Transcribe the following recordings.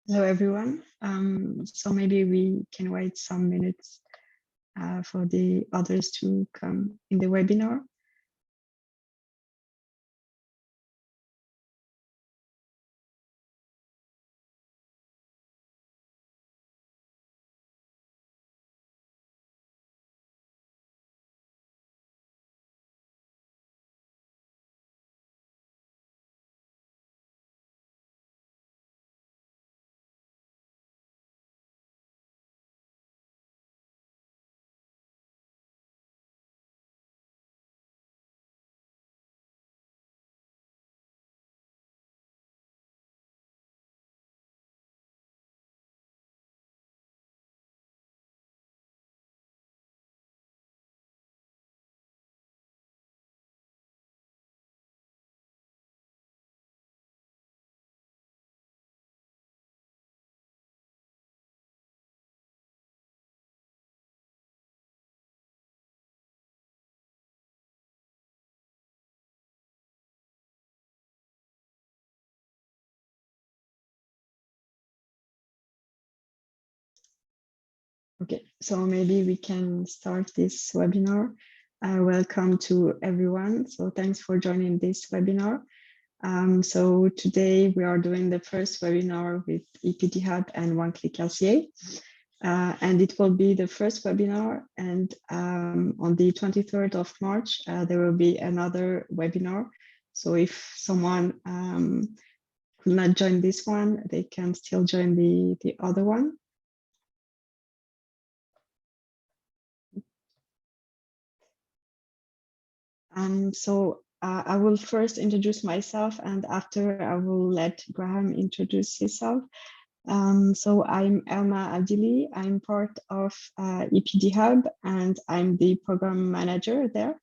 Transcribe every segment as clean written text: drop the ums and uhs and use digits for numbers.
Hello, everyone. So maybe we can wait some minutes for the others to come in the webinar. Okay, so maybe we can start this webinar. Welcome to everyone. So thanks for joining this webinar. So today we are doing the first webinar with EPD Hub and One Click LCA. And it will be the first webinar. And on the 23rd of March, there will be another webinar. So if someone could not join this one, they can still join the other one. So I will first introduce myself, and after I will let Graham introduce himself. So I'm Elma Abdili. I'm part of EPD Hub, and I'm the program manager there.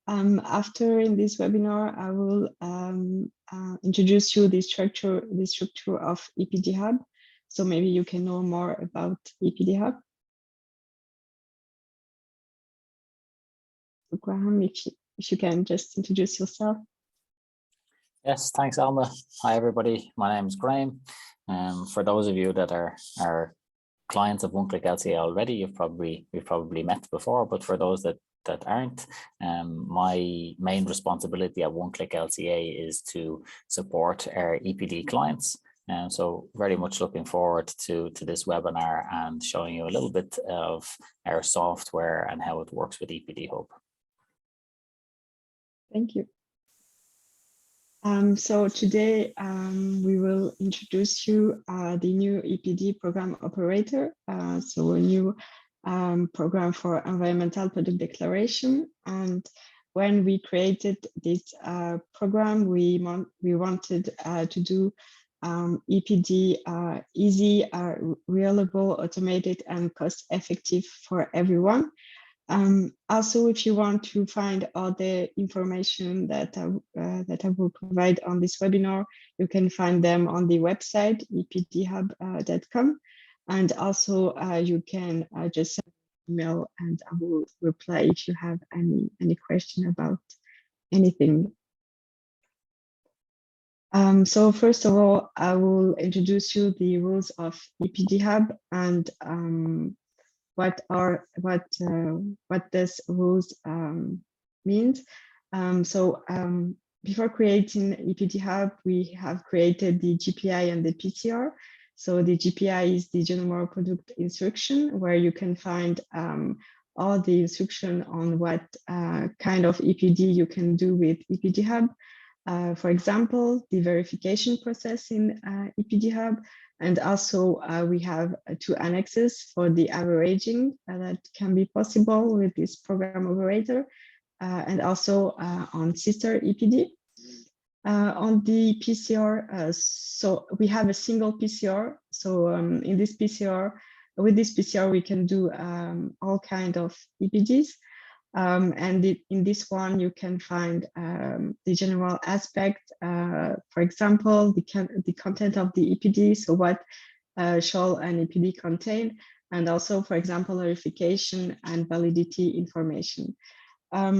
After in this webinar, I will introduce you the structure of EPD Hub. So maybe you can know more about EPD Hub. So Graham, if you can just introduce yourself. Yes, thanks, Alma. Hi, everybody. My name is Graham. For those of you that are clients of One Click LCA already, we've probably met before. But for those that aren't, my main responsibility at One Click LCA is to support our EPD clients. So very much looking forward to this webinar and showing you a little bit of our software and how it works with EPD Hub. Thank you. So today we will introduce you the new EPD program operator. So a new program for environmental product declaration. And when we created this program, we wanted to do EPD easy, reliable, automated, and cost-effective for everyone. Also, if you want to find all the information that I will provide on this webinar, you can find them on the website epdhub.com. And also you can just send an email and I will reply if you have any question about anything. So first of all, I will introduce you the rules of EPD Hub and what this rules means. Before creating EPD Hub, we have created the GPI and the PCR. So the GPI is the General Product Instruction, where you can find all the instruction on what kind of EPD you can do with EPD Hub. For example, the verification process in EPD Hub. And also we have two annexes for the averaging that can be possible with this program operator and also on sister EPD. On the PCR, so we have a single PCR. So in this PCR, with this PCR, we can do all kinds of EPDs. And in this one, you can find the general aspect, for example, the content of the EPD, so what shall an EPD contain, and also, for example, verification and validity information.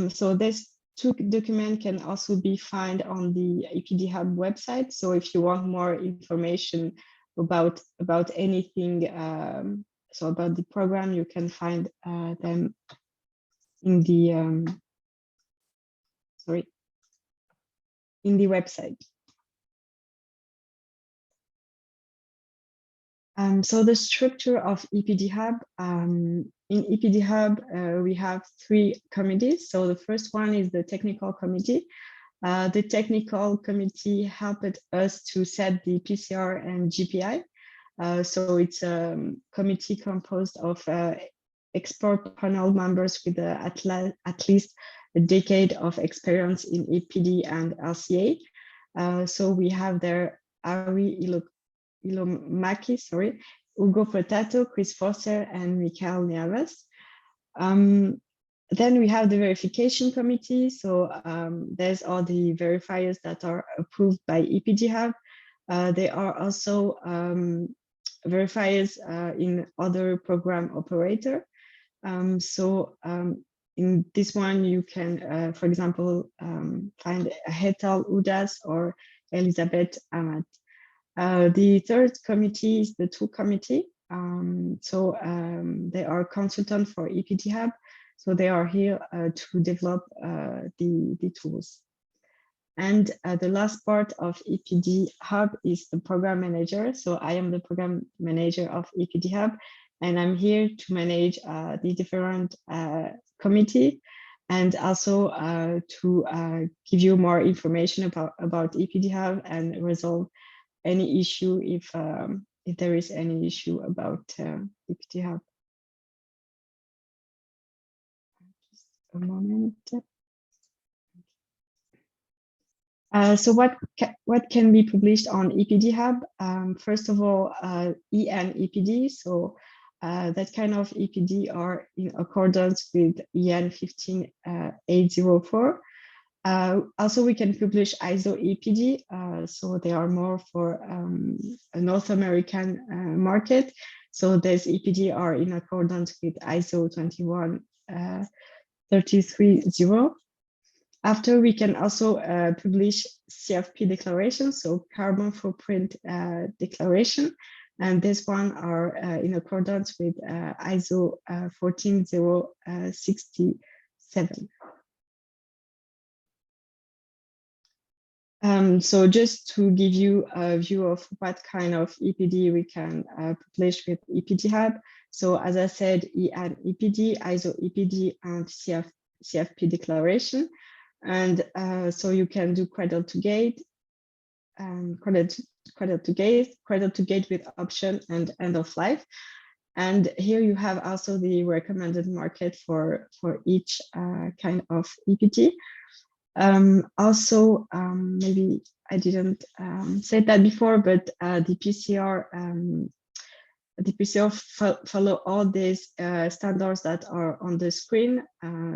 So this two document can also be found on the EPD Hub website. So if you want more information about anything. So about the program, you can find them in the in the website. So the structure of EPD Hub, in EPD Hub, we have 3 committees. So the first one is the technical committee. The technical committee helped us to set the PCR and GPI. So it's a committee composed of expert panel members with at least a decade of experience in EPD and LCA. So we have there Ari Ilomaki, Ugo Potato, Chris Foster, and Mikael Nieves. Then we have the verification committee. So there's all the verifiers that are approved by EPD Hub. There are also verifiers in other program operator. So in this one, you can, for example, find Hetal Udas or Elizabeth Amat. The third committee is the tool committee. They are consultant for EPD Hub. So they are here to develop the tools. And the last part of EPD Hub is the program manager. So I am the program manager of EPD Hub, and I'm here to manage the different committee, and also to give you more information about EPD Hub and resolve any issue if there is any issue about EPD Hub. Just a moment. So what can be published on EPD Hub? First of all, EN EPD. So that kind of EPD are in accordance with EN 15804. Also, we can publish ISO EPD. So they are more for a North American market. So this EPD are in accordance with ISO 21330. After, we can also publish CFP declaration, so carbon footprint declaration, and this one are in accordance with ISO 14067. So just to give you a view of what kind of EPD we can publish with EPD Hub. So as I said, EN EPD, ISO EPD, and CFP declaration. And so you can do cradle to gate, cradle to gate with option and end of life. And here you have also the recommended market for each kind of EPD. Also, maybe I didn't say that before, but the PCR follow all these standards that are on the screen.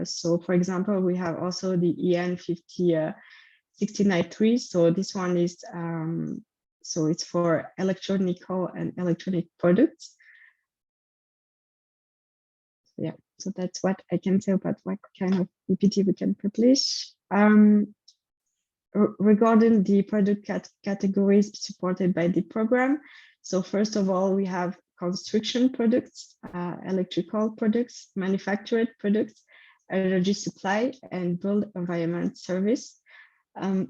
So for example, we have also the EN 50693. So this one is, so it's for electronical and electronic products. Yeah, so that's what I can say about what kind of EPD we can publish. Regarding the product categories supported by the program. So first of all, we have construction products, electrical products, manufactured products, energy supply, and built environment service.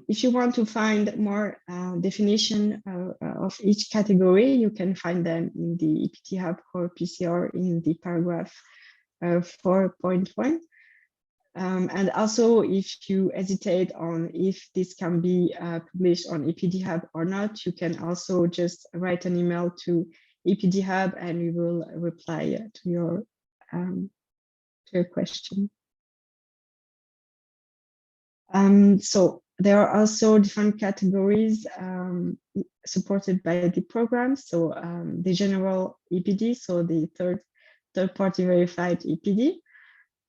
If you want to find more definition of each category, you can find them in the EPD Hub core PCR in the paragraph 4.1. And also, if you hesitate on if this can be published on EPD Hub or not, you can also just write an email to EPD Hub and we will reply to your question. So there are also different categories supported by the program. So the general EPD, so the third-party verified EPD.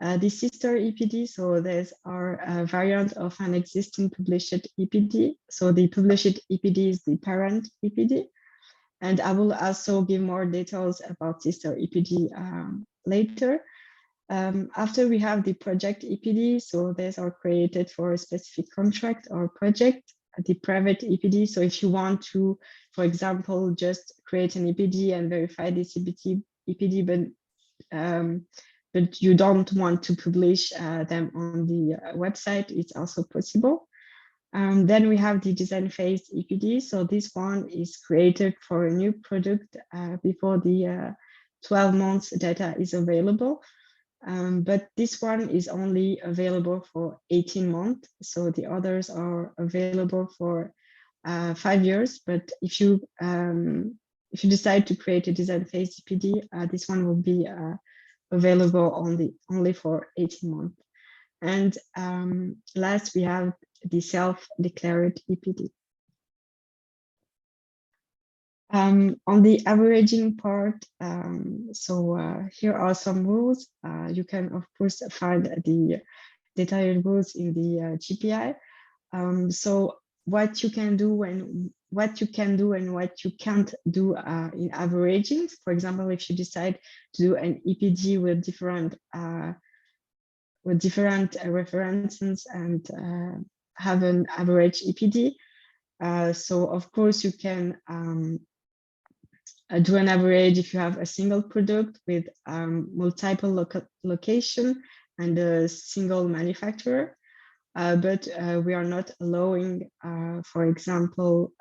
The sister EPD, so there's a variant of an existing published EPD. So the published EPD is the parent EPD. And I will also give more details about sister EPD later. After we have the project EPD, so these are created for a specific contract or project. the private EPD. So if you want to, for example, just create an EPD and verify this EPD, but you don't want to publish them on the website, it's also possible. Then we have the design phase EPD. So this one is created for a new product before the 12 months data is available. But this one is only available for 18 months. So the others are available for 5 years. But if you decide to create a design phase EPD, this one will be available only for 18 months. And last, we have the self-declared EPD. On the averaging part, here are some rules. You can, of course, find the detailed rules in the GPI. So what you can do and what you can't do in averaging. For example, if you decide to do an EPD with different references and have an average EPD. So of course you can do an average if you have a single product with multiple location and a single manufacturer. But we are not allowing, for example,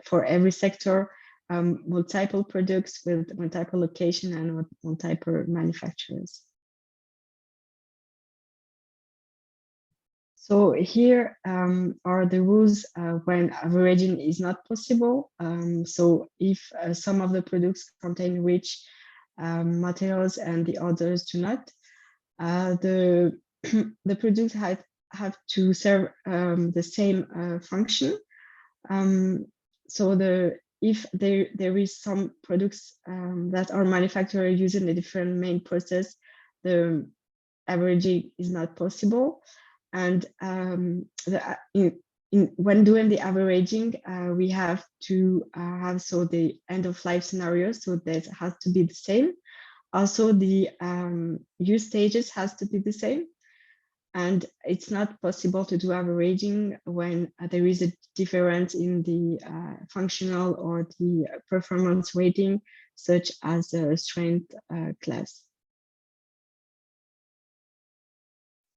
for every sector, multiple products with multiple location and multiple manufacturers. So here are the rules when averaging is not possible. So if some of the products contain rich materials and the others do not, the products have to serve the same function. So if there is some products that are manufactured using a different main process, the averaging is not possible. And when doing the averaging, we have to have the end of life scenario, so that has to be the same. Also, the use stages has to be the same. And it's not possible to do averaging when there is a difference in the functional or the performance rating, such as the strength class.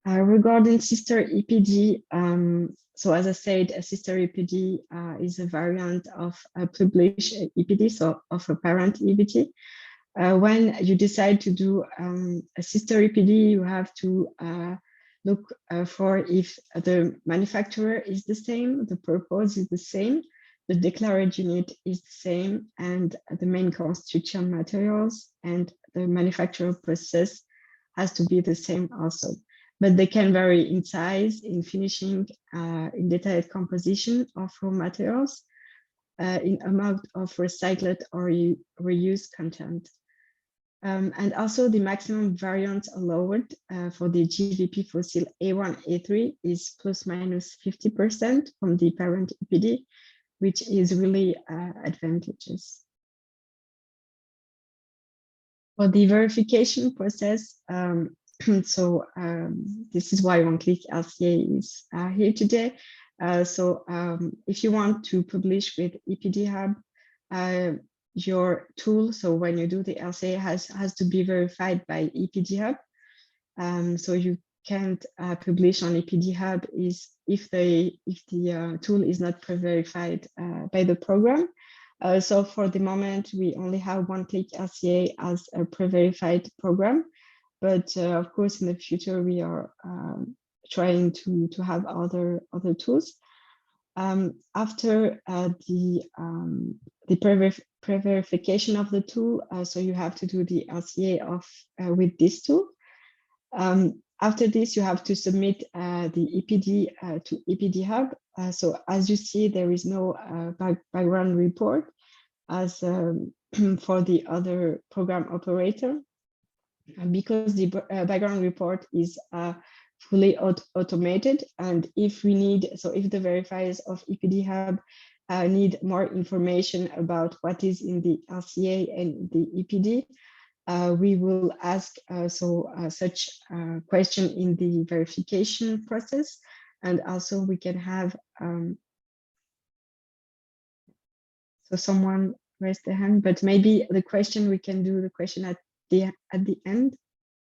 Regarding sister EPD, so as I said, a sister EPD is a variant of a published EPD, so of a parent EPD. When you decide to do a sister EPD, you have to look for if the manufacturer is the same, the purpose is the same, the declared unit is the same, and the main constituent materials and the manufacturer process has to be the same also. But they can vary in size, in finishing, in detailed composition of raw materials, in amount of recycled or reused content. And also the maximum variance allowed for the GVP fossil A1, A3 is plus minus 50% from the parent EPD, which is really advantageous. For the verification process, this is why One Click LCA is here today. If you want to publish with EPD Hub, your tool, so when you do the LCA, has to be verified by EPD Hub. So you can't publish on EPD Hub if the tool is not pre-verified by the program. So for the moment, we only have One Click LCA as a pre-verified program. But of course, in the future, we are trying to have other tools. After the pre-verification of the tool, so you have to do the LCA with this tool. After this, you have to submit the EPD to EPD Hub. So as you see, there is no background report as for the other program operator. Because the background report is fully automated, and if the verifiers of EPD Hub need more information about what is in the LCA and the EPD, we will ask such question in the verification process, and also we can have So someone raised their hand, but maybe the question, we can do the question at the end.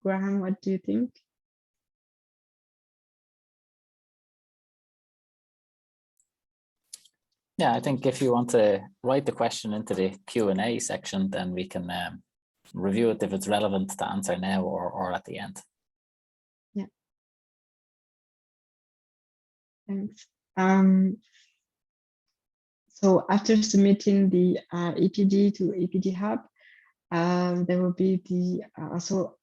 Graham, what do you think? Yeah, I think if you want to write the question into the Q&A section, then we can review it if it's relevant to answer now or at the end. Yeah. Thanks. So after submitting the EPD to EPD Hub, there will be the also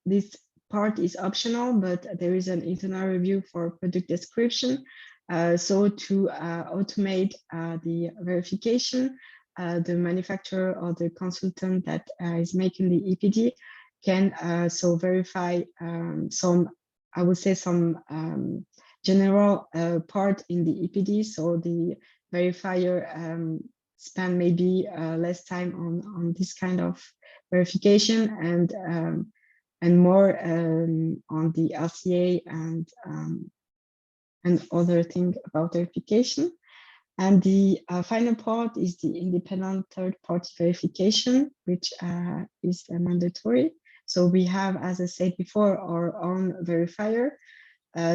this part is optional, but there is an internal review for product description. So to automate the verification, the manufacturer or the consultant that is making the EPD can so verify some, I would say, some general part in the EPD. So the verifier spend maybe less time on this kind of verification and more on the LCA and other things about verification. And the final part is the independent third-party verification, which is mandatory. So we have, as I said before, our own verifier.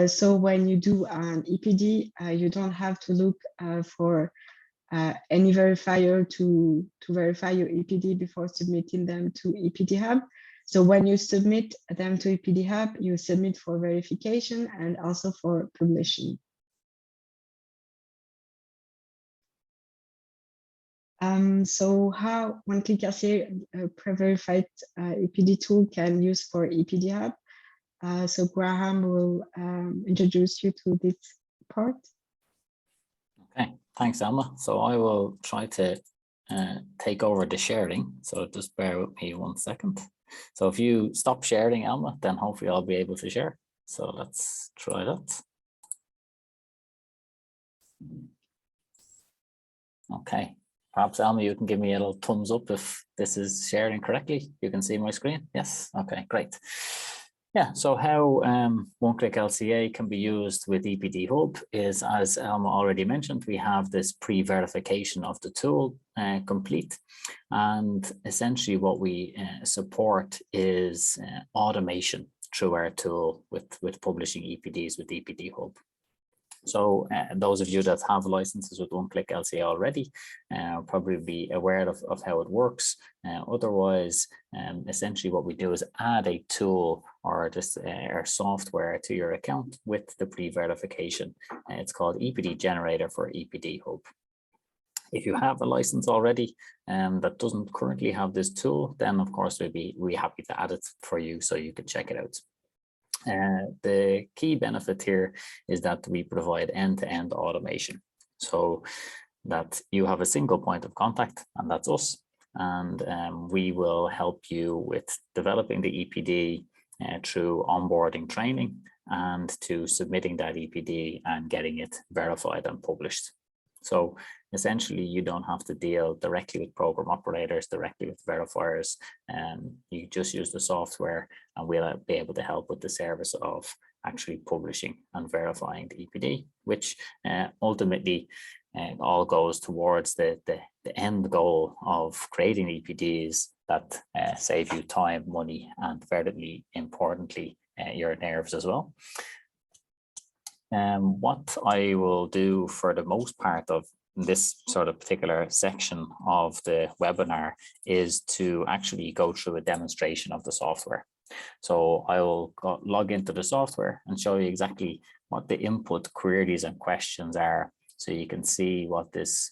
So when you do an EPD, you don't have to look for any verifier to verify your EPD before submitting them to EPD Hub. So when you submit them to EPD Hub, you submit for verification and also for publishing. So how One Click LCA pre-verified EPD tool can use for EPD Hub. So Graham will introduce you to this part. Okay, thanks, Elma. So I will try to take over the sharing. So just bear with me 1 second. So if you stop sharing, Elma, then hopefully I'll be able to share. So let's try that. Okay, perhaps Elma, you can give me a little thumbs up if this is sharing correctly. You can see my screen. Yes, okay, great. Yeah, so how One Click LCA can be used with EPD Hub is, as Elma already mentioned, we have this pre-verification of the tool complete. And essentially what we support is automation through our tool with publishing EPDs with EPD Hub. So those of you that have licenses with One Click LCA already probably be aware of how it works. Otherwise, essentially what we do is add a tool or just our software to your account with the pre-verification. It's called EPD Generator for EPD Hub. If you have a license already that doesn't currently have this tool, then of course we're happy to add it for you so you can check it out. The key benefit here is that we provide end-to-end automation, so that you have a single point of contact, and that's us, and we will help you with developing the EPD through onboarding training and to submitting that EPD and getting it verified and published. So essentially, you don't have to deal directly with program operators, directly with verifiers, and you just use the software, and we'll be able to help with the service of actually publishing and verifying the EPD, which ultimately all goes towards the end goal of creating EPDs that save you time, money, and very importantly, your nerves as well. What I will do for the most part of this sort of particular section of the webinar is to actually go through a demonstration of the software. So I will log into the software and show you exactly what the input queries and questions are, so you can see what this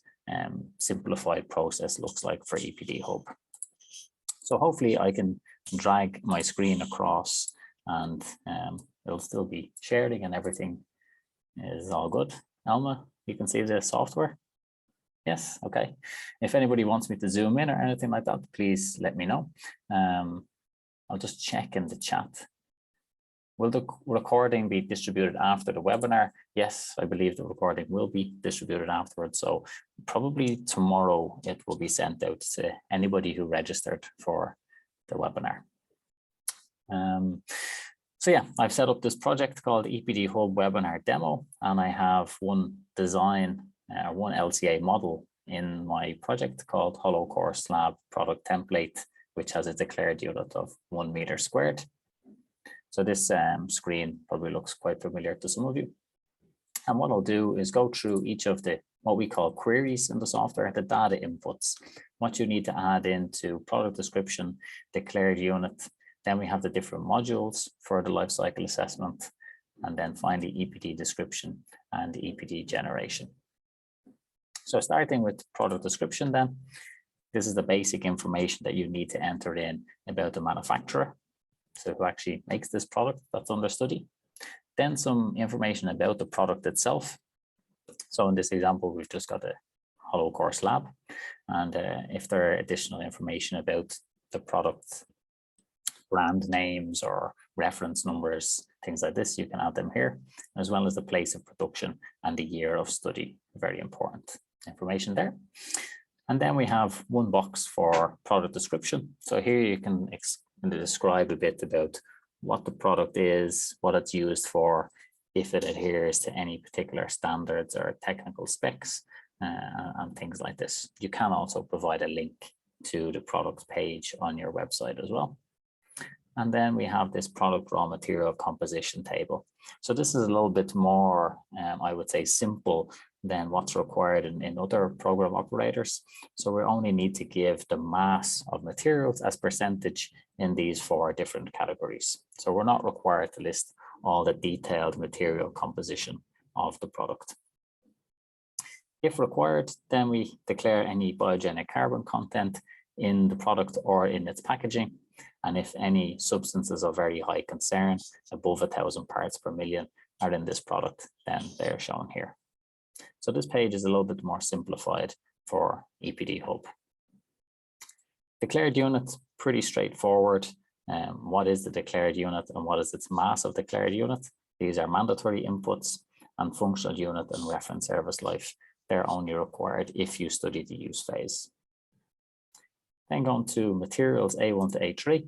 simplified process looks like for EPD Hub. So hopefully I can drag my screen across and it'll still be sharing and everything is all good. Elma, you can see the software? Yes, okay. If anybody wants me to zoom in or anything like that, please let me know. I'll just check in the chat. Will the recording be distributed after the webinar? Yes, I believe the recording will be distributed afterwards. So probably tomorrow it will be sent out to anybody who registered for the webinar. So yeah, I've set up this project called EPD Hub Webinar Demo, and I have one design, one LCA model in my project called Hollow Core Slab Product Template, which has a declared unit of 1 meter squared. So this screen probably looks quite familiar to some of you. And what I'll do is go through each of the what we call queries in the software, the data inputs, what you need to add into product description, declared unit. Then we have the different modules for the life cycle assessment, and then finally EPD description and EPD generation. So starting with product description then, this is the basic information that you need to enter in about the manufacturer. So who actually makes this product that's under study. Then some information about the product itself. So in this example, we've just got a hollow core slab. And if there are additional information about the product, brand names or reference numbers, things like this, you can add them here, as well as the place of production and the year of study. Very important information there. And then we have one box for product description. So here you can describe a bit about what the product is, what it's used for, if it adheres to any particular standards or technical specs, and things like this. You can also provide a link to the product page on your website as well. And then we have this product raw material composition table. So this is a little bit more, I would say, simple than what's required in other program operators. So we only need to give the mass of materials as percentage in these 4 different categories. So we're not required to list all the detailed material composition of the product. If required, then we declare any biogenic carbon content in the product or in its packaging. And if any substances of very high concern, above 1,000 parts per million, are in this product, then they're shown here. So this page is a little bit more simplified for EPD Hub. Declared unit, pretty straightforward. What is the declared unit and what is its mass of declared unit? These are mandatory inputs, and functional unit and reference service life. They're only required if you study the use phase. Then going to materials A1 to A3.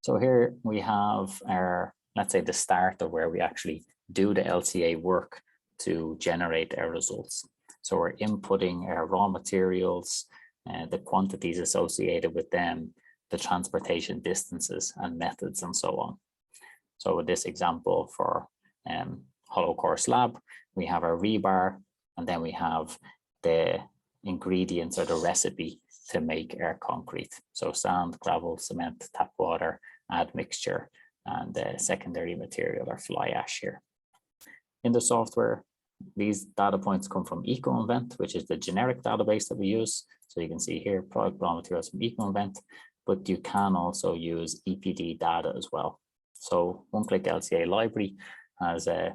So here we have our, let's say, the start of where we actually do the LCA work to generate our results. So we're inputting our raw materials, the quantities associated with them, the transportation distances and methods and so on. So with this example for hollow core slab, we have our rebar, and then we have the ingredients or the recipe to make our concrete. So sand, gravel, cement, tap water, admixture, and the secondary material or fly ash here. In the software, these data points come from EcoInvent, which is the generic database that we use. So you can see here product raw materials from EcoInvent, but you can also use EPD data as well. So One Click LCA library has a,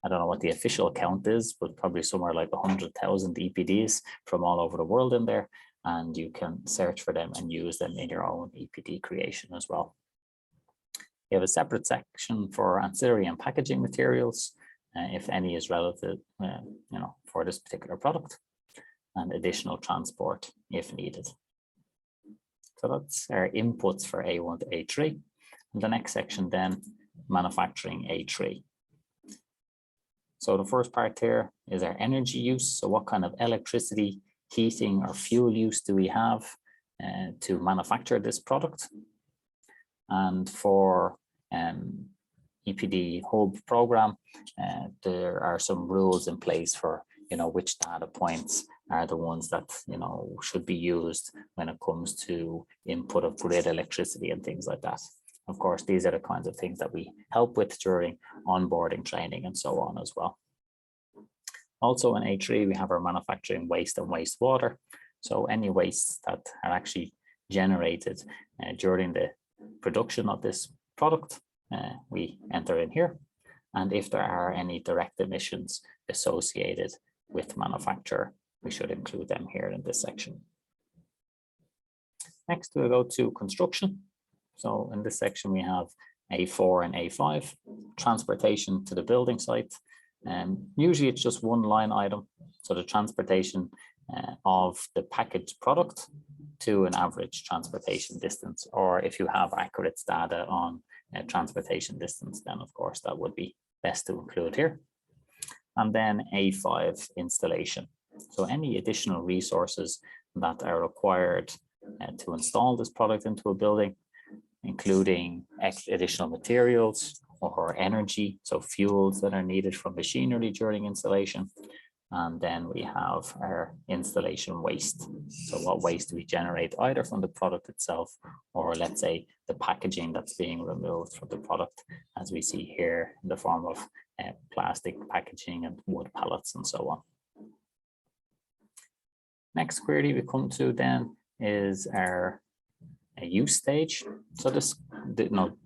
I don't know what the official count is, but probably somewhere like 100,000 EPDs from all over the world in there. And you can search for them and use them in your own EPD creation as well. You have a separate section for ancillary and packaging materials, if any is relative, for this particular product, and additional transport if needed. So that's our inputs for A1 to A3. And the next section then, manufacturing A3. So the first part here is our energy use. So what kind of electricity, heating or fuel use do we have to manufacture this product? And for EPD Hub program, there are some rules in place for which data points are the ones that should be used when it comes to input of grid electricity and things like that. Of course, these are the kinds of things that we help with during onboarding training and so on as well. Also in A3, we have our manufacturing waste and wastewater. So any wastes that are actually generated during the production of this product, we enter in here. And if there are any direct emissions associated with manufacture, we should include them here in this section. Next, we'll go to construction. So in this section, we have A4 and A5, transportation to the building site. Usually it's just one line item. So the transportation of the packaged product to an average transportation distance, or if you have accurate data on transportation distance, then of course that would be best to include here. And then A5 installation. So any additional resources that are required to install this product into a building, including additional materials or energy, so fuels that are needed from machinery during installation. And then we have our installation waste. So what waste do we generate either from the product itself, or let's say the packaging that's being removed from the product, as we see here in the form of plastic packaging and wood pallets and so on. Next query we come to then is our use stage. So this,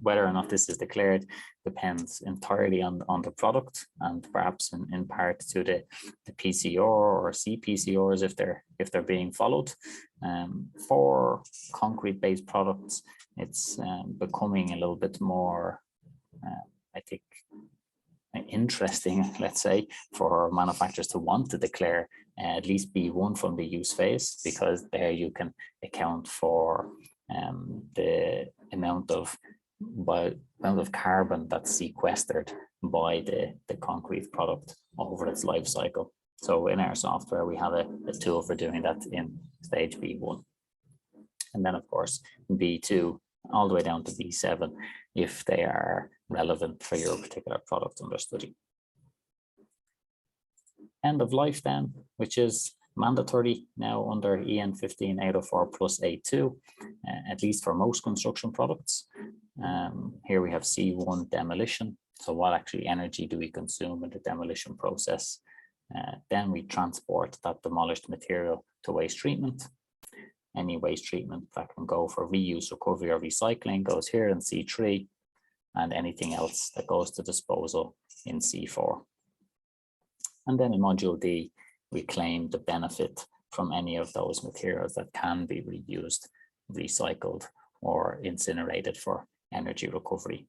whether or not this is declared depends entirely on the product, and perhaps in part to the PCR or CPCRs if they're being followed. For concrete-based products, it's becoming a little bit more, I think, interesting, let's say, for manufacturers to want to declare at least B1 from the use phase, because there you can account for the amount of carbon that's sequestered by the concrete product over its life cycle. So in our software, we have a tool for doing that in stage B1. And then, of course, B2 all the way down to B7 if they are relevant for your particular product under study. End of life then, which is mandatory now under EN 15804 plus A2, at least for most construction products. Here we have C1 demolition. So what actually energy do we consume in the demolition process? Then we transport that demolished material to waste treatment. Any waste treatment that can go for reuse, recovery, or recycling goes here in C3, and anything else that goes to disposal in C4. And then in module D, we claim the benefit from any of those materials that can be reused, recycled, or incinerated for energy recovery.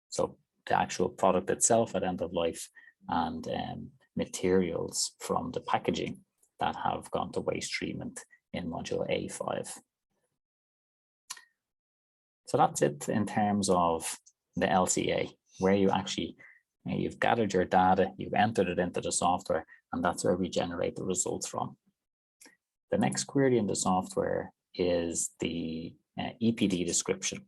So the actual product itself at end of life, and materials from the packaging that have gone to waste treatment in module A5. So that's it in terms of the LCA, where you actually, you've gathered your data, you've entered it into the software, and that's where we generate the results from. The next query in the software is the EPD description.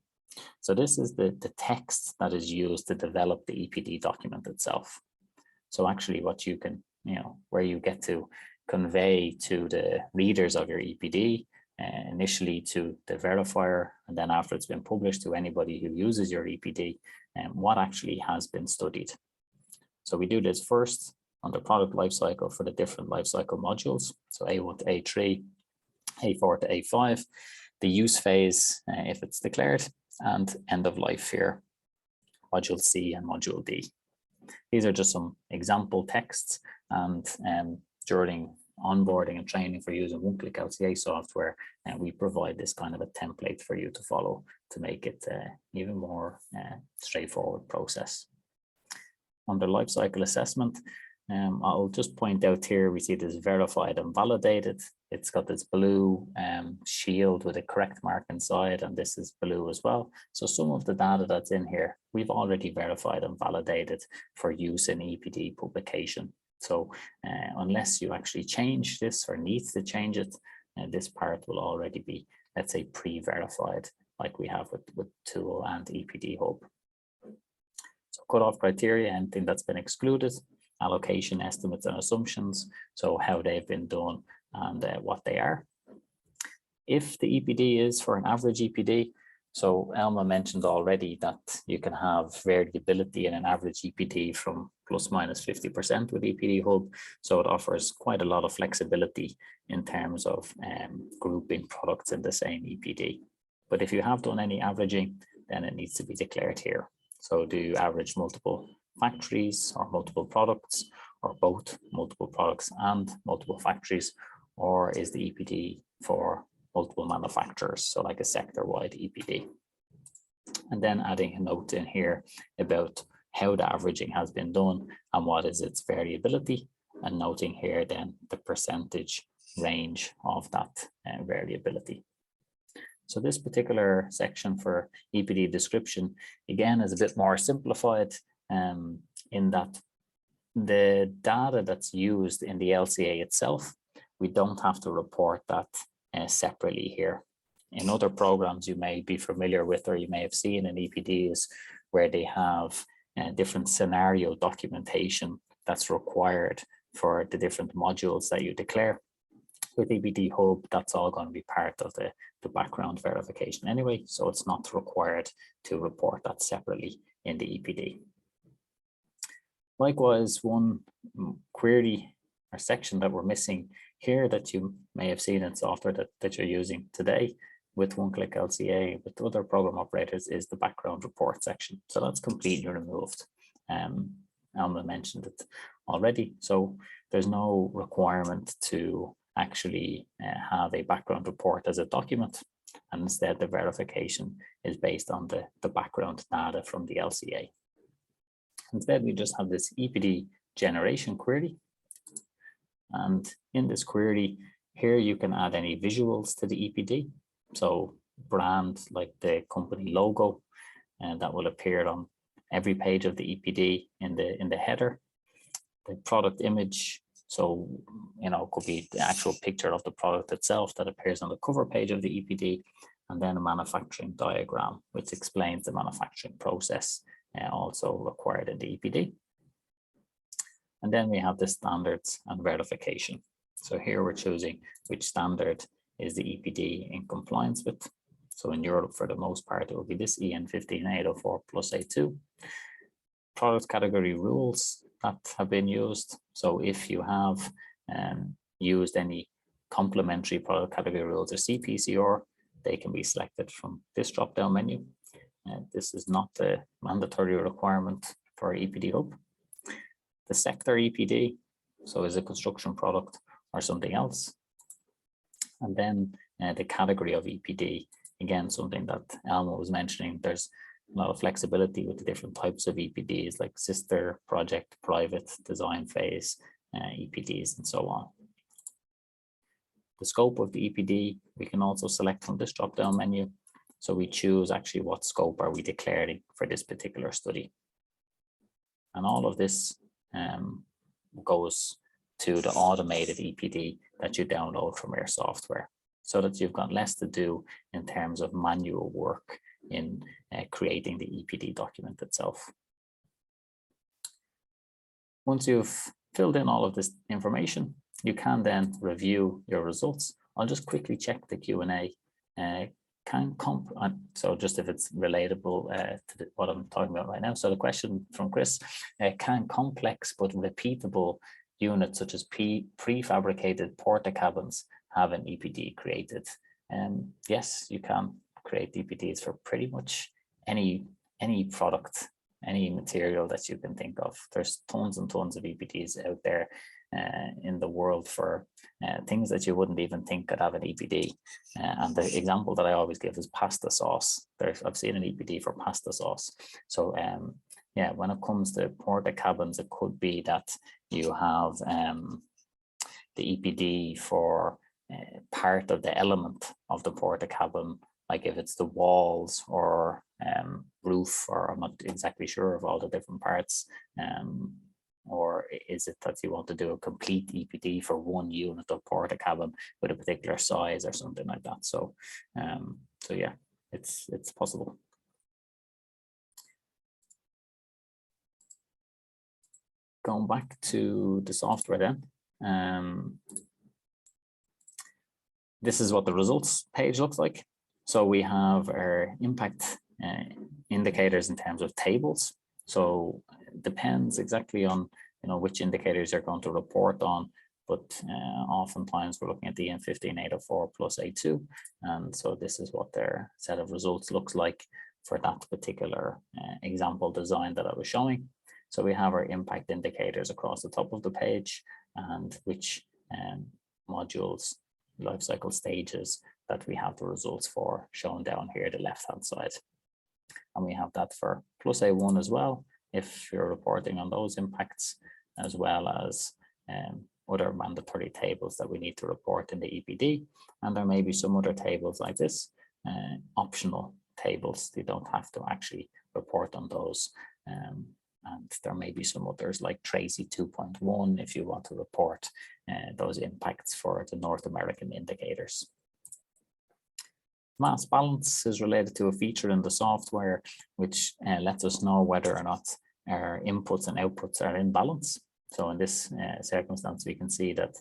So this is the text that is used to develop the EPD document itself. So actually what you can, where you get to convey to the readers of your EPD, initially to the verifier, and then after it's been published to anybody who uses your EPD, and what actually has been studied. So we do this first on the product lifecycle for the different lifecycle modules. So A1 to A3, A4 to A5, the use phase, if it's declared, and end of life here, module C and module D. These are just some example texts, and during onboarding and training for using One Click LCA software, and we provide this kind of a template for you to follow to make it even more straightforward process. Under lifecycle assessment, I'll just point out here, we see this verified and validated. It's got this blue shield with a correct mark inside, and this is blue as well. So some of the data that's in here, we've already verified and validated for use in EPD publication. So unless you actually change this or needs to change it, this part will already be, let's say, pre-verified, like we have with Tool and EPD Hub. So cutoff criteria, anything that's been excluded, allocation estimates and assumptions, so how they've been done and what they are. If the EPD is for an average EPD, so Elma mentioned already that you can have variability in an average EPD from plus minus 50% with EPD Hub. So it offers quite a lot of flexibility in terms of grouping products in the same EPD. But if you have done any averaging, then it needs to be declared here. So do you average multiple factories or multiple products, or both multiple products and multiple factories, or is the EPD for multiple manufacturers, so like a sector-wide EPD? And then adding a note in here about how the averaging has been done and what is its variability, and noting here then the percentage range of that variability. So this particular section for EPD description, again, is a bit more simplified in that the data that's used in the LCA itself we don't have to report that separately here. In other programs you may be familiar with, or you may have seen in EPDs, where they have different scenario documentation that's required for the different modules that you declare. With EPD Hub, that's all going to be part of the background verification anyway, so it's not required to report that separately in the EPD. Likewise, one query or section that we're missing here that you may have seen in software that you're using today with One Click LCA, with other program operators, is the background report section. So that's completely removed. Alma mentioned it already. So there's no requirement to actually have a background report as a document, and instead the verification is based on the background data from the LCA. Instead, we just have this EPD generation query, and in this query here you can add any visuals to the EPD. So brand, like the company logo, and that will appear on every page of the EPD in the header. The product image, so it could be the actual picture of the product itself that appears on the cover page of the EPD, and then a manufacturing diagram which explains the manufacturing process, also required in the EPD. And then we have the standards and verification. So here we're choosing which standard is the EPD in compliance with. So in Europe, for the most part, it will be this EN 15804 plus A2. Product category rules that have been used. So if you have used any complementary product category rules or CPCR, they can be selected from this drop-down menu. This is not a mandatory requirement for EPD Hub. The sector EPD, so is a construction product or something else. And then the category of EPD, again, something that Alma was mentioning, there's a lot of flexibility with the different types of EPDs, like sister, project, private, design phase, EPDs, and so on. The scope of the EPD, we can also select from this drop-down menu. So we choose actually what scope are we declaring for this particular study. And all of this goes to the automated EPD that you download from your software, so that you've got less to do in terms of manual work in creating the EPD document itself. Once you've filled in all of this information, you can then review your results. I'll just quickly check the Q&A. So just if it's relatable to what I'm talking about right now. So the question from Chris, can complex but repeatable units such as prefabricated porta cabins have an EPD created? Yes, you can create EPDs for pretty much any product, any material that you can think of. There's tons and tons of EPDs out there in the world for things that you wouldn't even think could have an EPD. And the example that I always give is pasta sauce. I've seen an EPD for pasta sauce. So yeah, when it comes to porta cabins, it could be that you have the EPD for part of the element of the porta cabin, like if it's the walls or roof, or I'm not exactly sure of all the different parts. Or is it that you want to do a complete EPD for one unit of porta cabin with a particular size or something like that? So, so yeah, it's possible. Going back to the software then, this is what the results page looks like. So we have our impact indicators in terms of tables. So it depends exactly on which indicators you're going to report on, but oftentimes we're looking at the EN 15804 plus A2, and so this is what their set of results looks like for that particular example design that I was showing. So we have our impact indicators across the top of the page, and which modules, lifecycle stages that we have the results for shown down here, the left-hand side. And we have that for plus A1 as well, if you're reporting on those impacts, as well as other mandatory tables that we need to report in the EPD. And there may be some other tables like this, optional tables. You don't have to actually report on those. And there may be some others like Tracy 2.1 if you want to report those impacts for the North American indicators. Mass balance is related to a feature in the software which lets us know whether or not our inputs and outputs are in balance. So in this circumstance, we can see that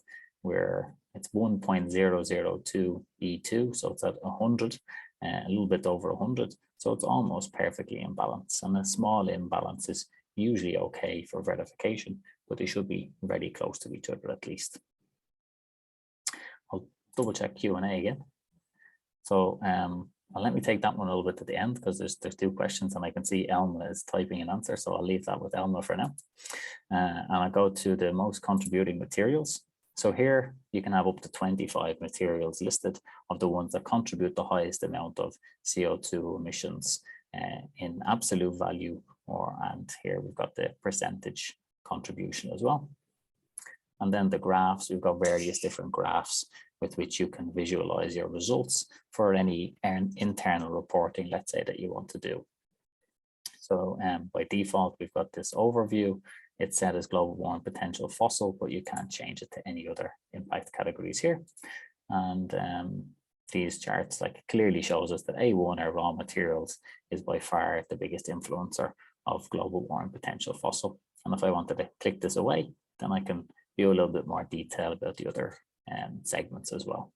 it's 1.002 E2, so it's at 100, a little bit over 100. So it's almost perfectly in balance, and a small imbalance is usually okay for verification, but they should be very close to each other at least. I'll double check Q&A again. So let me take that one a little bit at the end because there's two questions and I can see Elma is typing an answer. So I'll leave that with Elma for now. And I'll go to the most contributing materials. So here you can have up to 25 materials listed of the ones that contribute the highest amount of CO2 emissions in absolute value, and here we've got the percentage contribution as well. And then the graphs, we've got various different graphs with which you can visualize your results for any internal reporting, let's say, that you want to do. So by default, we've got this overview. It's set as global warming potential fossil, but you can't change it to any other impact categories here. And these charts clearly shows us that A1, our raw materials, is by far the biggest influencer of global warming potential fossil. And if I wanted to click this away, then I can view a little bit more detail about the other segments as well.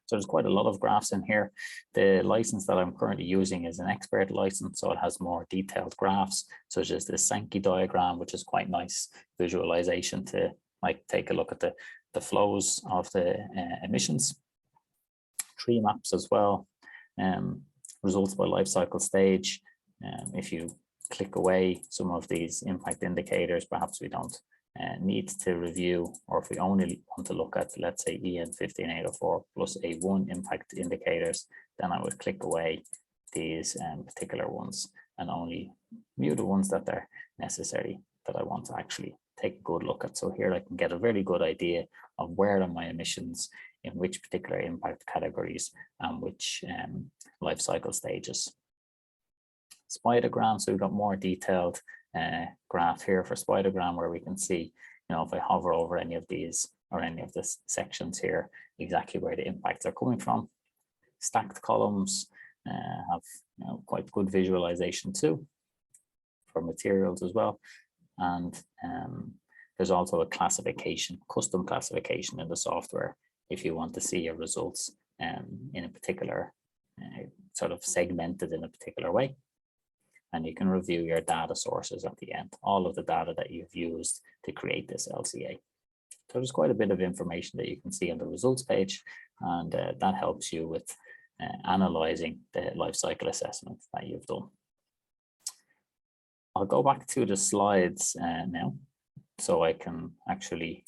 So there's quite a lot of graphs in here. The license that I'm currently using is an expert license, so it has more detailed graphs, such as this Sankey diagram, which is quite nice visualization to take a look at the flows of the emissions. Tree maps as well, results by life cycle stage. If you click away some of these impact indicators, perhaps we don't need to review, or if we only want to look at, let's say, EN 15804 plus A1 impact indicators, then I would click away these particular ones and only view the ones that are necessary, that I want to actually take a good look at. So here I can get a very good idea of where are my emissions, in which particular impact categories, and which life cycle stages. Spidergram, so we've got more detailed graph here for spidergram, where we can see, if I hover over any of these or any of the sections here, exactly where the impacts are coming from. Stacked columns have quite good visualization too for materials as well. And there's also a classification, custom classification in the software if you want to see your results in a particular sort of segmented in a particular way. And you can review your data sources at the end, all of the data that you've used to create this LCA. So there's quite a bit of information that you can see on the results page, and that helps you with analyzing the life cycle assessment that you've done. I'll go back to the slides now, so I can actually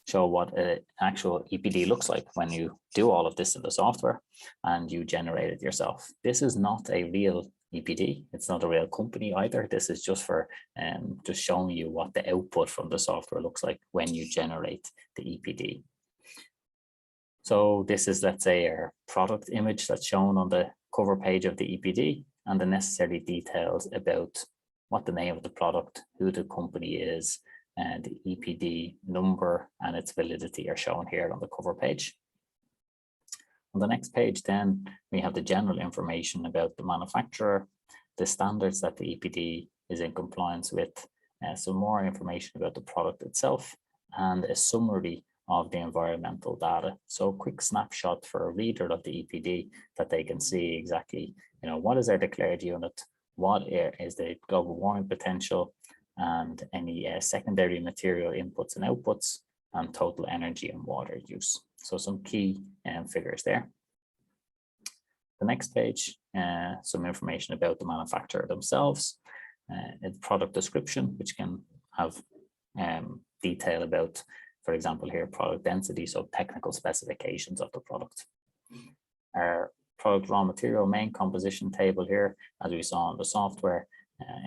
show what an actual EPD looks like when you do all of this in the software and you generate it yourself. This is not a real EPD. It's not a real company either. This is just for just showing you what the output from the software looks like when you generate the EPD. So this is, let's say, our product image that's shown on the cover page of the EPD, and the necessary details about what the name of the product, who the company is, and the EPD number and its validity are shown here on the cover page. On the next page, then, we have the general information about the manufacturer, the standards that the EPD is in compliance with, some more information about the product itself, and a summary of the environmental data. So a quick snapshot for a reader of the EPD that they can see exactly, what is our declared unit, what is the global warming potential, and any secondary material inputs and outputs, and total energy and water use. So some key figures there. The next page, some information about the manufacturer themselves, a product description, which can have detail about, for example, here, product density, so technical specifications of the product. Our product raw material main composition table here, as we saw in the software,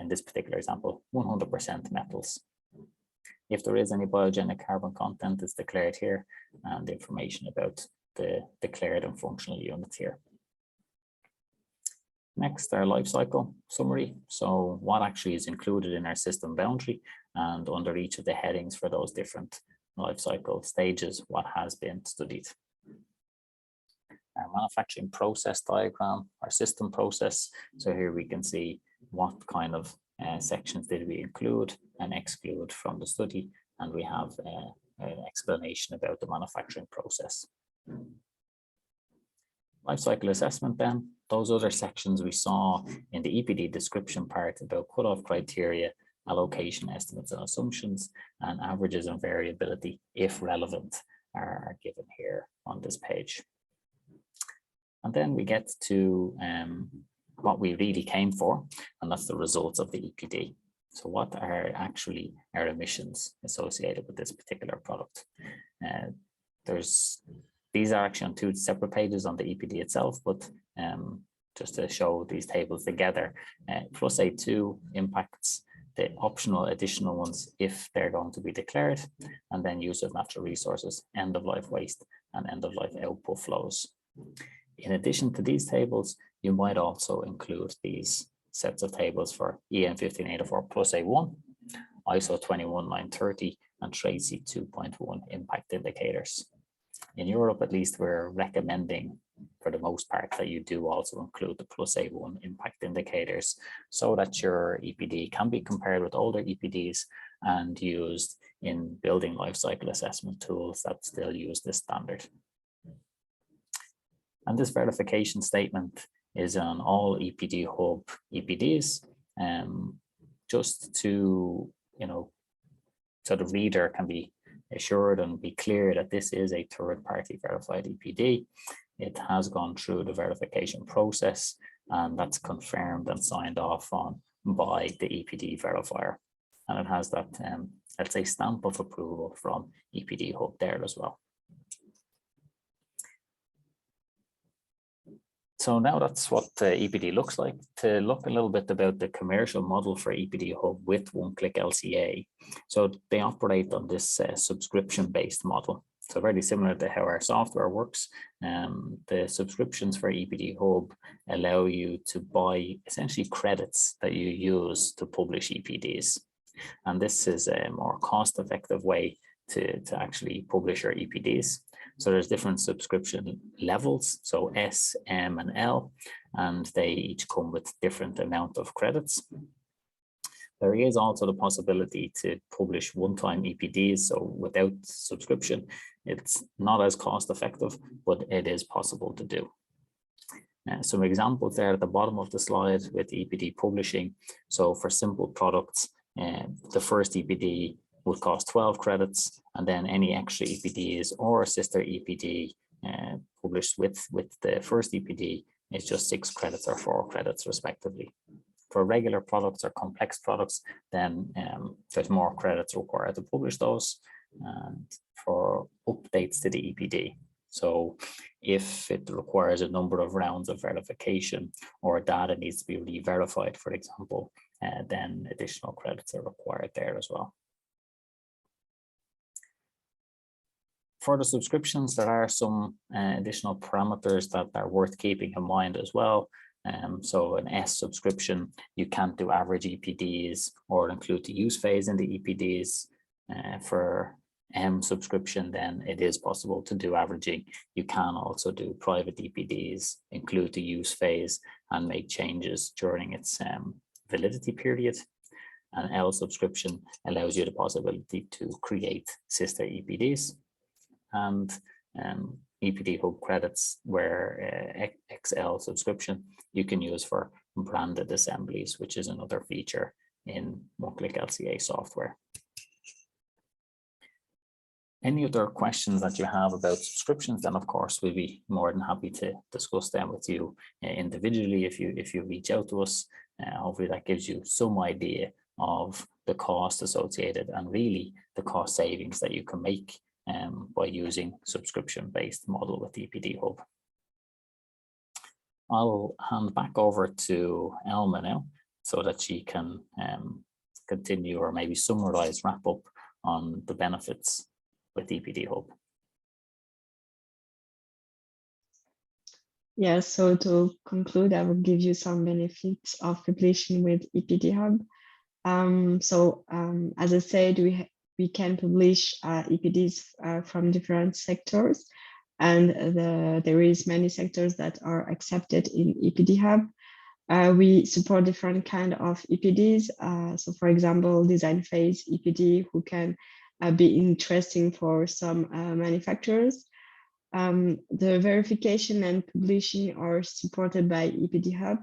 in this particular example, 100% metals. If there is any biogenic carbon content, it's declared here, and information about the declared and functional units here. Next, our lifecycle summary. So what actually is included in our system boundary, and under each of the headings for those different lifecycle stages, what has been studied. Our manufacturing process diagram, our system process. So here we can see what kind of sections did we include and exclude from the study, and we have an explanation about the manufacturing process. Lifecycle assessment then, those other sections we saw in the EPD description part about cutoff criteria, allocation estimates and assumptions, and averages and variability, if relevant, are given here on this page. And then we get to what we really came for, and that's the results of the EPD. So what are actually our emissions associated with this particular product? These are actually on two separate pages on the EPD itself, but just to show these tables together, plus A2 impacts the optional additional ones if they're going to be declared, and then use of natural resources, end of life waste, and end of life output flows. In addition to these tables, you might also include these sets of tables for EN 15804 plus A1, ISO 21930, and TRACY 2.1 impact indicators. In Europe, at least, we're recommending for the most part that you do also include the plus A1 impact indicators so that your EPD can be compared with older EPDs and used in building life cycle assessment tools that still use this standard. And this verification statement is on all EPD Hub EPDs, just to, so the reader can be assured and be clear that this is a third-party verified EPD. It has gone through the verification process, and that's confirmed and signed off on by the EPD verifier. And it has that, let's say, stamp of approval from EPD Hub there as well. So now that's what the EPD looks like. To look a little bit about the commercial model for EPD Hub with One Click LCA. So they operate on this subscription-based model. So very similar to how our software works. The subscriptions for EPD Hub allow you to buy essentially credits that you use to publish EPDs. And this is a more cost-effective way to actually publish your EPDs. So there's different subscription levels, so S, M, and L, and they each come with different amount of credits. There is also the possibility to publish one-time EPDs, so without subscription, it's not as cost-effective, but it is possible to do. Some examples there at the bottom of the slide with EPD publishing. So for simple products, the first EPD would cost 12 credits, and then any extra EPDs or sister EPD published with the first EPD is just 6 credits or 4 credits respectively. For regular products or complex products, then there's more credits required to publish those, and for updates to the EPD. So if it requires a number of rounds of verification or data needs to be re-verified, for example, then additional credits are required there as well. For the subscriptions, there are some additional parameters that are worth keeping in mind as well. So an S subscription, you can't do average EPDs or include the use phase in the EPDs. For M subscription, then it is possible to do averaging. You can also do private EPDs, include the use phase, and make changes during its validity period. And L subscription allows you the possibility to create sister EPDs. And EPD Hub credits, where XL subscription you can use for branded assemblies, which is another feature in One Click LCA software. Any other questions that you have about subscriptions, then of course we'll be more than happy to discuss them with you individually if you reach out to us. Hopefully that gives you some idea of the cost associated and really the cost savings that you can make by using subscription-based model with EPD Hub. I'll hand back over to Elma now so that she can continue or maybe summarize, wrap up on the benefits with EPD Hub. Yeah, so to conclude, I will give you some benefits of publishing with EPD Hub. As I said, we can publish EPDs from different sectors, and there is many sectors that are accepted in EPD Hub. We support different kind of EPDs. So for example, design phase EPD, who can be interesting for some manufacturers. The verification and publishing are supported by EPD Hub.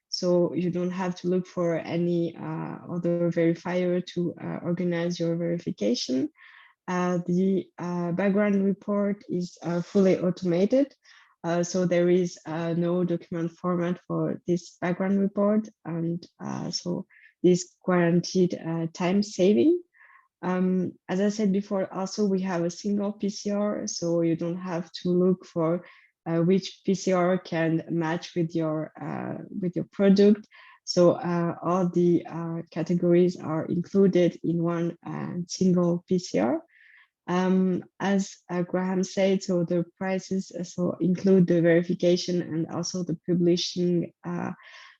So you don't have to look for any other verifier to organize your verification. The background report is fully automated. So there is no document format for this background report. And so this guaranteed time saving. As I said before, also we have a single PCR, so you don't have to look for which PCR can match with your product. So all the categories are included in one single PCR. As Graham said, so the prices also include the verification and also the publishing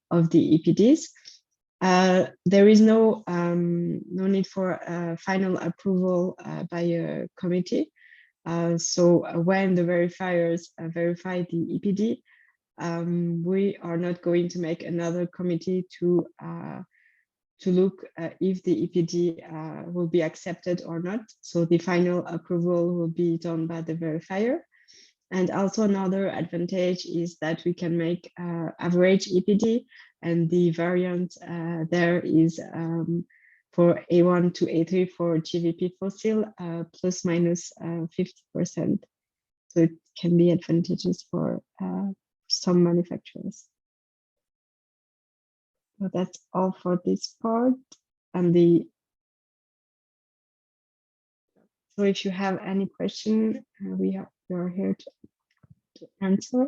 of the EPDs. There is no need for final approval by a committee. So when the verifiers verify the EPD, we are not going to make another committee to look if the EPD will be accepted or not. So the final approval will be done by the verifier. And also another advantage is that we can make average EPD, and the variant there is for A1 to A3 for GVP fossil plus minus 50%. So it can be advantageous for some manufacturers. So that's all for this part. And so if you have any question, we are here to answer.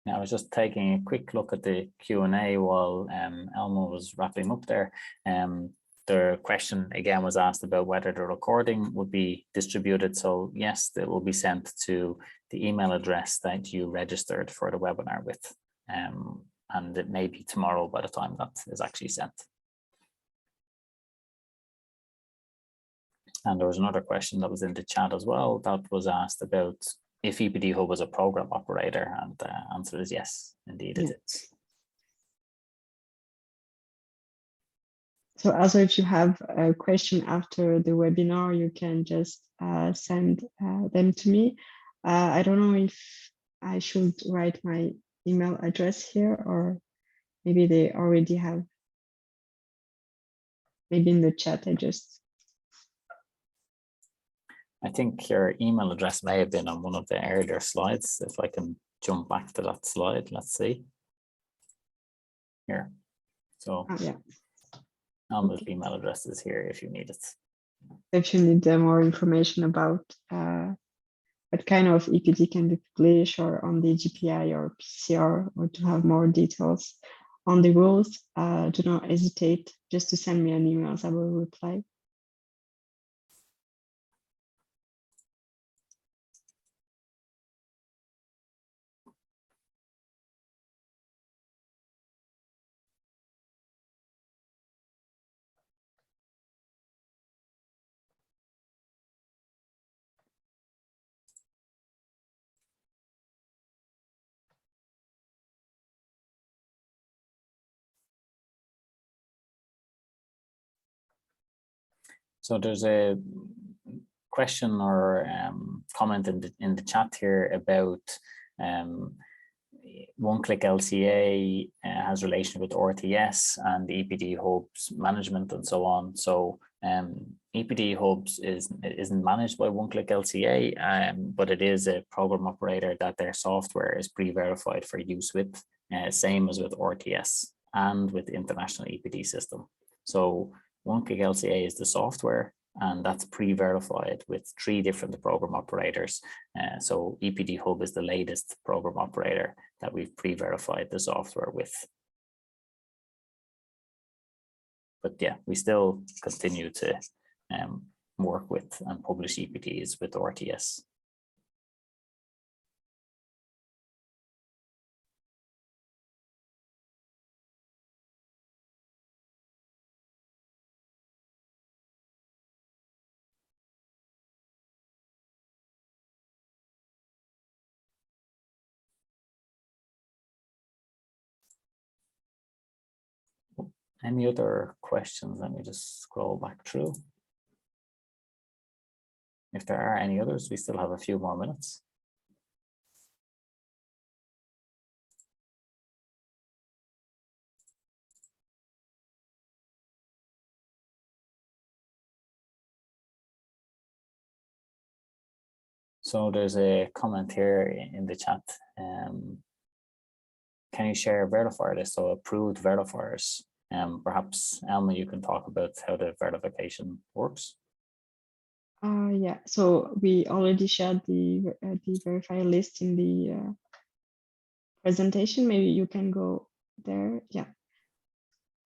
Now, I was just taking a quick look at the Q&A while Elmo was wrapping up there. The question again was asked about whether the recording would be distributed. So yes, it will be sent to the email address that you registered for the webinar with. And it may be tomorrow by the time that is actually sent. And there was another question that was in the chat as well that was asked about if EPD Hub was a program operator, and the answer is yes, indeed it is. So also if you have a question after the webinar, you can just send them to me. I don't know if I should write my email address here, or maybe they already have, maybe in the chat I think your email address may have been on one of the earlier slides. If I can jump back to that slide, let's see. Here. So yeah. Alma's email address is here if you need it. If you need more information about what kind of EPD can be published, or on the GPI or PCR, or to have more details on the rules, do not hesitate just to send me an email. I will reply. So there's a question or comment in the chat here about One Click LCA has relation with RTS and the EPD Hubs management and so on. So EPD Hubs isn't managed by One Click LCA, but it is a program operator that their software is pre-verified for use with, same as with RTS and with the international EPD system. So One Click LCA is the software, and that's pre-verified with 3 different program operators. So EPD Hub is the latest program operator that we've pre-verified the software with. But yeah, we still continue to work with and publish EPDs with RTS. Any other questions? Let me just scroll back through. If there are any others, we still have a few more minutes. So there's a comment here in the chat. Can you share a verifier list, so approved verifiers? Perhaps Alma, you can talk about how the verification works. Yeah, so we already shared the verifier list in the presentation. Maybe you can go there. Yeah.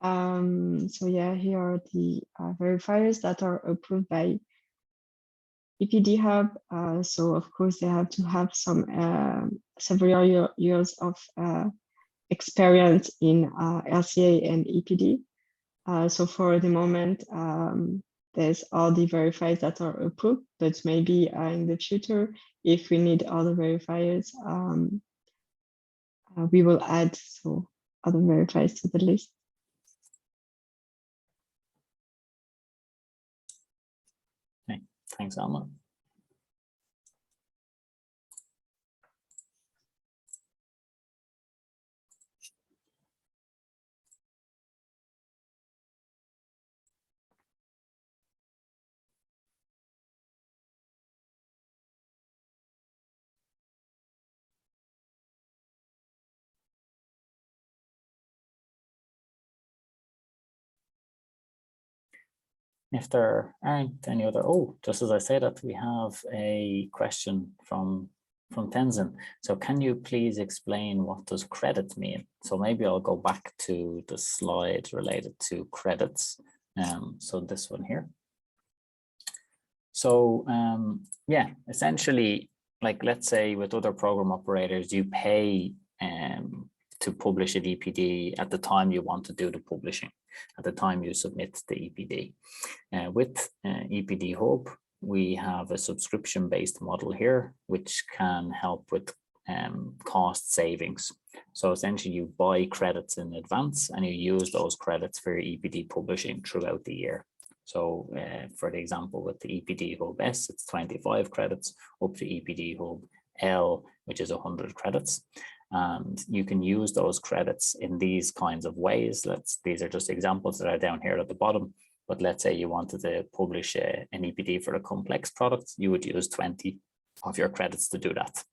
So yeah, here are the verifiers that are approved by EPD Hub. So of course they have to have some several years of experience in LCA and EPD. So for the moment, there's all the verifiers that are approved, but maybe in the future, if we need other verifiers, we will add other verifiers to the list. Okay, thanks, Alma. If there aren't any other, just as I say that, we have a question from Tenzin. So can you please explain what does credit mean? So maybe I'll go back to the slide related to credits. So this one here. So yeah, essentially, like let's say with other program operators, you pay to publish an EPD at the time you want to do the publishing, at the time you submit the EPD. With EPD Hub, we have a subscription-based model here, which can help with cost savings. So essentially you buy credits in advance and you use those credits for your EPD publishing throughout the year. So for the example, with the EPD Hub S, it's 25 credits up to EPD Hub L, which is 100 credits. And you can use those credits in these kinds of ways. These are just examples that are down here at the bottom. But let's say you wanted to publish an EPD for a complex product, you would use 20 of your credits to do that.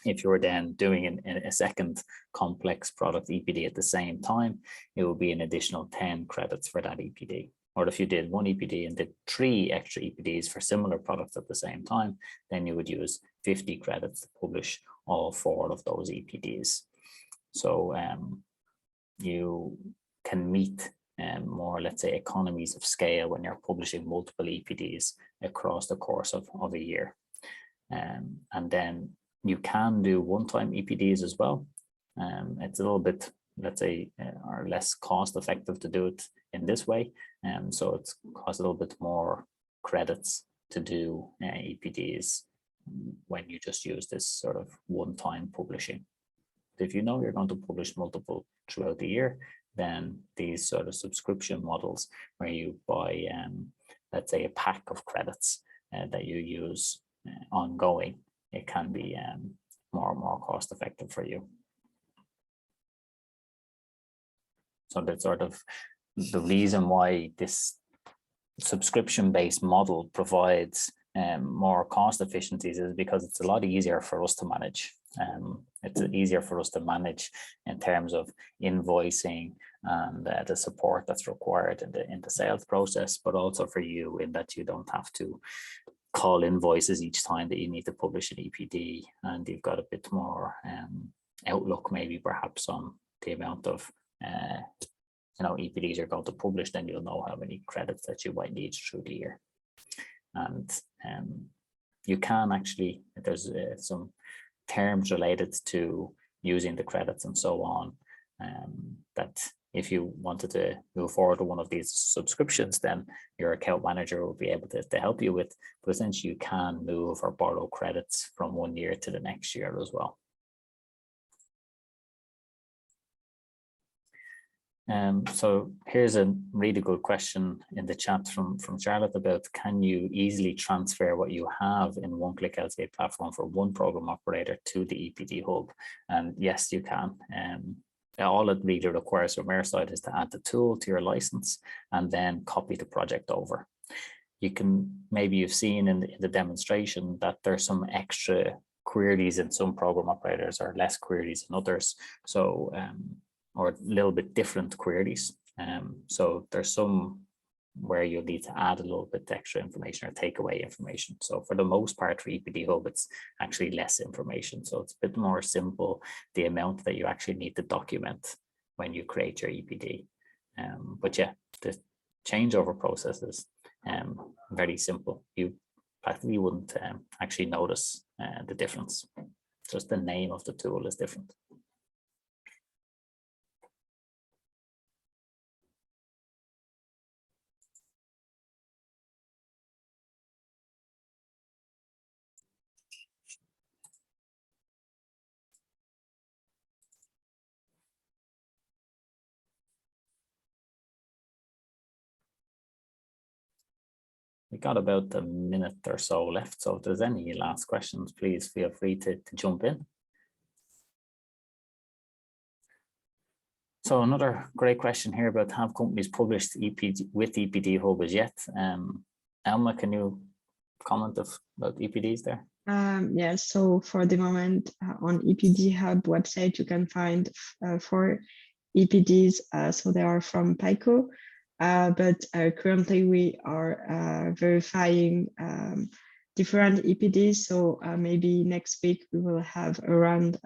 If you were then doing a second complex product EPD at the same time, it would be an additional 10 credits for that EPD. Or if you did one EPD and did 3 extra EPDs for similar products at the same time, then you would use 50 credits to publish all 4 of those EPDs. So you can meet more, let's say, economies of scale when you're publishing multiple EPDs across the course of a year. And then you can do one-time EPDs as well. It's a little bit, let's say, are less cost effective to do it in this way. So it's cost a little bit more credits to do EPDs when you just use this sort of one-time publishing. If you know you're going to publish multiple throughout the year, then these sort of subscription models where you buy, let's say, a pack of credits that you use ongoing, it can be more and more cost effective for you. So that's sort of the reason why this subscription-based model provides more cost efficiencies, is because it's a lot easier for us to manage. It's easier for us to manage in terms of invoicing and the support that's required in the sales process, but also for you in that you don't have to call invoices each time that you need to publish an EPD, and you've got a bit more outlook maybe perhaps on the amount of EPDs you're going to publish. Then you'll know how many credits that you might need through the year. And you can actually, there's some terms related to using the credits and so on, that if you wanted to move forward to one of these subscriptions, then your account manager will be able to help you with, but essentially you can move or borrow credits from one year to the next year as well. So here's a really good question in the chat from Charlotte about, can you easily transfer what you have in One Click LCA platform for one program operator to the EPD Hub? And yes, you can. All it really requires from our side is to add the tool to your license and then copy the project over. You can, maybe you've seen in the demonstration that there's some extra queries in some program operators or less queries in others. So, or a little bit different queries. So there's some where you'll need to add a little bit extra information or take away information. So for the most part for EPD Hub, it's actually less information. So it's a bit more simple, the amount that you actually need to document when you create your EPD. But yeah, the changeover process is very simple. You practically wouldn't actually notice the difference. Just the name of the tool is different. We got about a minute or so left, so if there's any last questions, please feel free to jump in. So another great question here about, have companies published EPD with EPD Hub as yet? Elma, can you comment about EPDs there? Yeah, so for the moment on EPD Hub website, you can find 4 EPDs, so they are from PICO, but currently we are verifying different EPDs, so maybe next week we will have around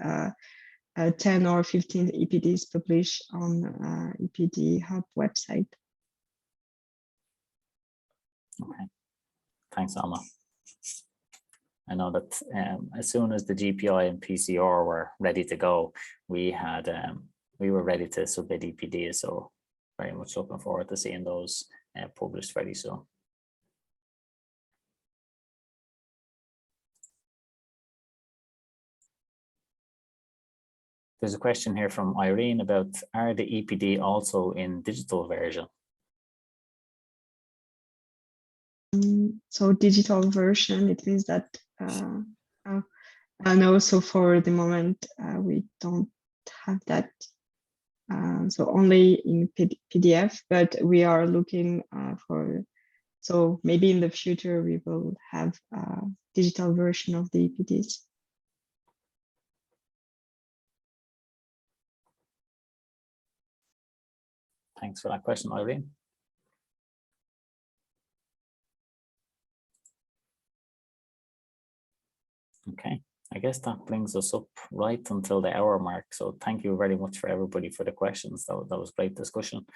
10 or 15 EPDs published on EPD Hub website. Okay, thanks, Alma. I know that as soon as the GPI and PCR were ready to go, we were ready to submit EPDs, so very much looking forward to seeing those published very soon. There's a question here from Irene about, are the EPD also in digital version? So digital version, it means that and also for the moment we don't have that, so only in PDF, but we are looking for, so maybe in the future we will have a digital version of the EPDs. Thanks for that question, Irene. Okay, I guess that brings us up right until the hour mark. So thank you very much for everybody for the questions. That was great discussion.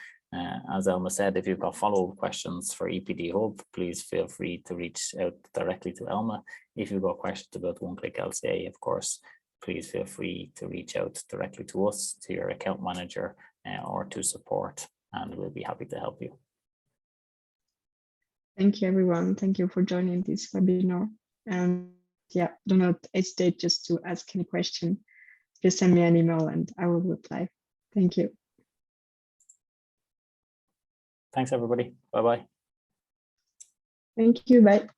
As Elma said, if you've got follow-up questions for EPD Hub, please feel free to reach out directly to Elma. If you've got questions about One Click LCA, of course, please feel free to reach out directly to us, to your account manager, or to support, and we'll be happy to help you. Thank you, everyone. Thank you for joining this webinar. And yeah, do not hesitate just to ask any question. Just send me an email and I will reply. Thank you. Thanks, everybody. Bye-bye. Thank you. Bye.